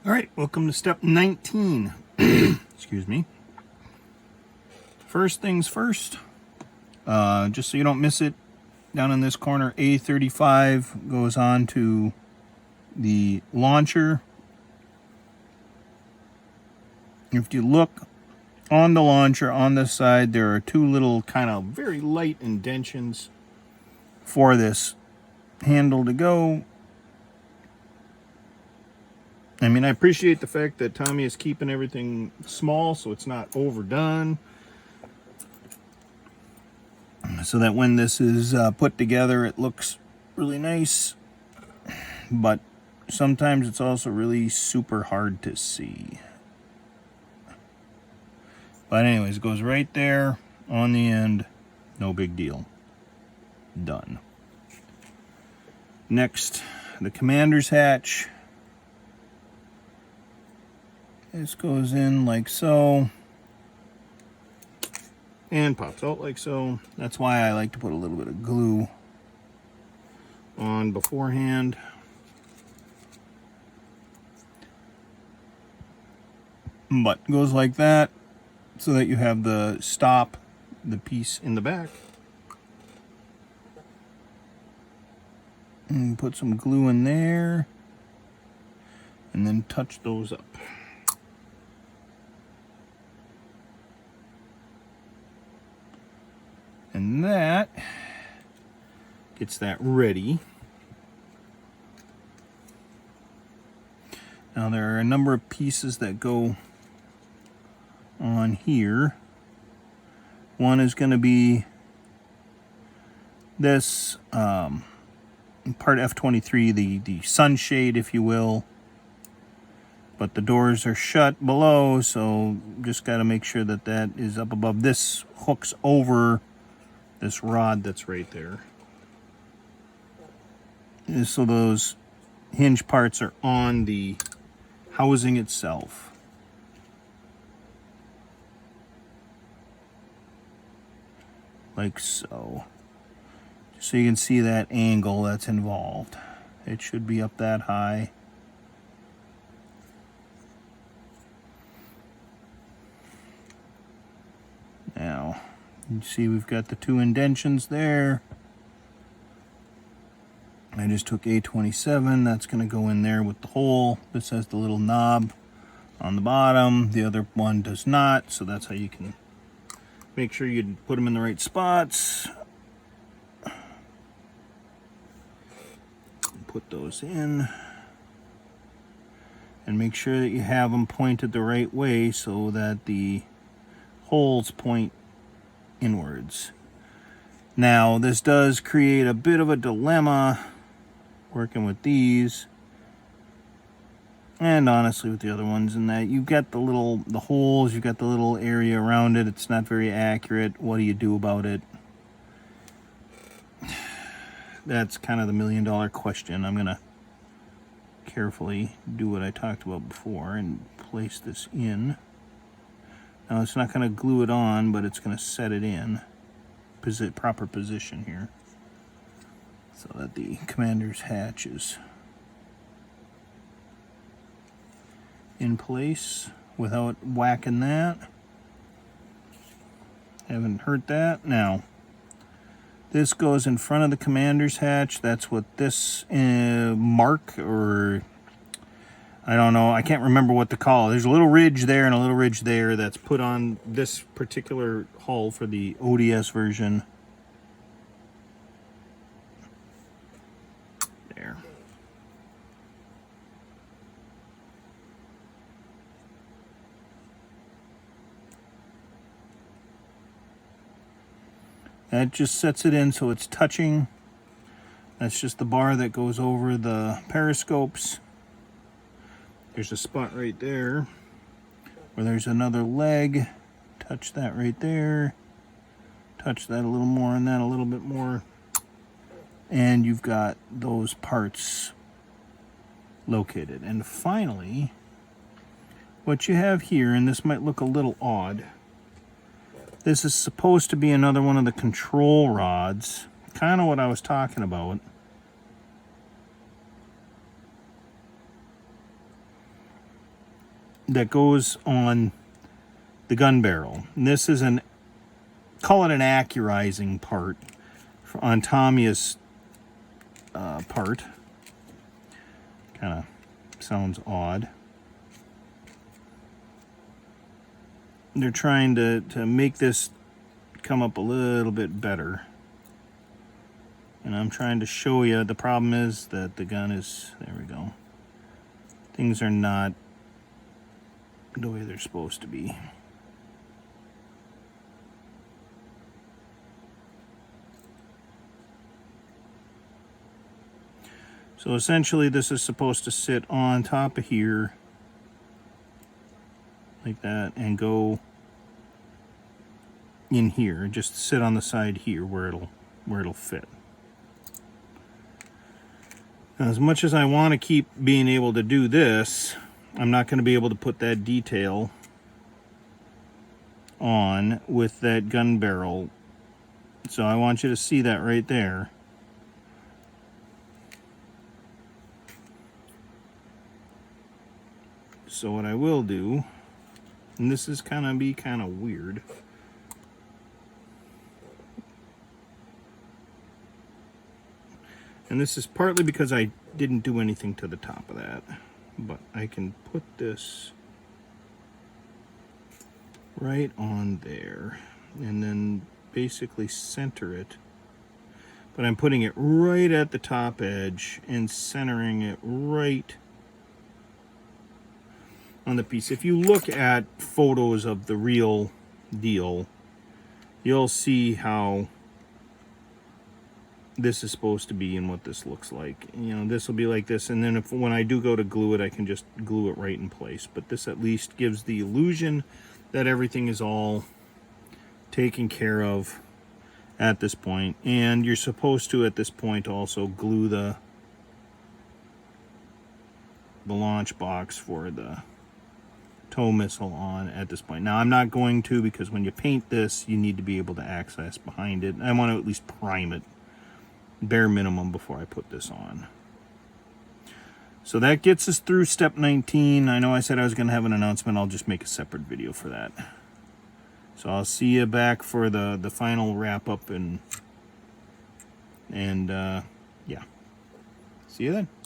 All right, welcome to step 19. Excuse me. First things first, just so you don't miss it, down in this corner, A35 goes on to the launcher. If you look on the launcher on this side, there are two little kind of very light indentions for this handle to go. I mean, I appreciate the fact that Tamiya is keeping everything small so it's not overdone, so that when this is put together it looks really nice, but sometimes it's also really super hard to see. But anyways, it goes right there on the end, no big deal. Done. Next, the commander's hatch. This goes in like so and pops out like so. That's why I like to put a little bit of glue on beforehand. But goes like that so that you have the stop, the piece in the back. And put some glue in there and then touch those up. And that gets that ready. Now there are a number of pieces that go on here. One is going to be this part F23, the sunshade, if you will. But the doors are shut below, so just got to make sure that that is up above. This hooks over this rod that's right there. So those hinge parts are on the housing itself. Like so. Just so you can see that angle that's involved. It should be up that high. Now, you see we've got the two indentions there. I just took A27, that's going to go in there with the hole. This has the little knob on the bottom. The other one does not, so that's how you can make sure you put them in the right spots. Put those in. And make sure that you have them pointed the right way so that the holes point inwards. Now, this does create a bit of a dilemma working with these, and honestly with the other ones, in that you've got the holes, you've got the little area around it. It's not very accurate. What do you do about it? That's kind of the million-dollar question. I'm gonna carefully do what I talked about before and place this in. Now, it's not going to glue it on, but it's going to set it in proper position here so that the commander's hatch is in place without whacking that. Haven't hurt that. Now, this goes in front of the commander's hatch. That's what this mark, or I don't know, I can't remember what to call it. There's a little ridge there and a little ridge there that's put on this particular hull for the ODS version. There. That just sets it in so it's touching. That's just the bar that goes over the periscopes. There's a spot right there where there's another leg. Touch that right there. Touch that a little more and that a little bit more. And you've got those parts located. And finally, what you have here, and this might look a little odd, this is supposed to be another one of the control rods. Kind of what I was talking about. that goes on the gun barrel. And this is call it an accurizing part on Tamiya's part. Kind of sounds odd. They're trying to make this come up a little bit better. And I'm trying to show you, the problem is that the gun is, there we go. Things are not the way they're supposed to be. So essentially this is supposed to sit on top of here like that and go in here, just sit on the side here where it'll fit. Now, as much as I want to keep being able to do this, I'm not going to be able to put that detail on with that gun barrel. So I want you to see that right there. So what I will do, and this is kind of weird. And this is partly because I didn't do anything to the top of that. But I can put this right on there and then basically center it. But I'm putting it right at the top edge and centering it right on the piece. If you look at photos of the real deal, you'll see how this is supposed to be and what this looks like. You know, this will be like this, and then when I do go to glue it, I can just glue it right in place. But this at least gives the illusion that everything is all taken care of at this point. And you're supposed to, at this point, also glue the launch box for the tow missile on at this point. Now I'm not going to, because when you paint this, you need to be able to access behind it. I want to at least prime it, bare minimum, before I put this on. So that gets us through step 19. I know I said I was going to have an announcement. I'll just make a separate video for that. So I'll see you back for the final wrap up, and yeah. See you then.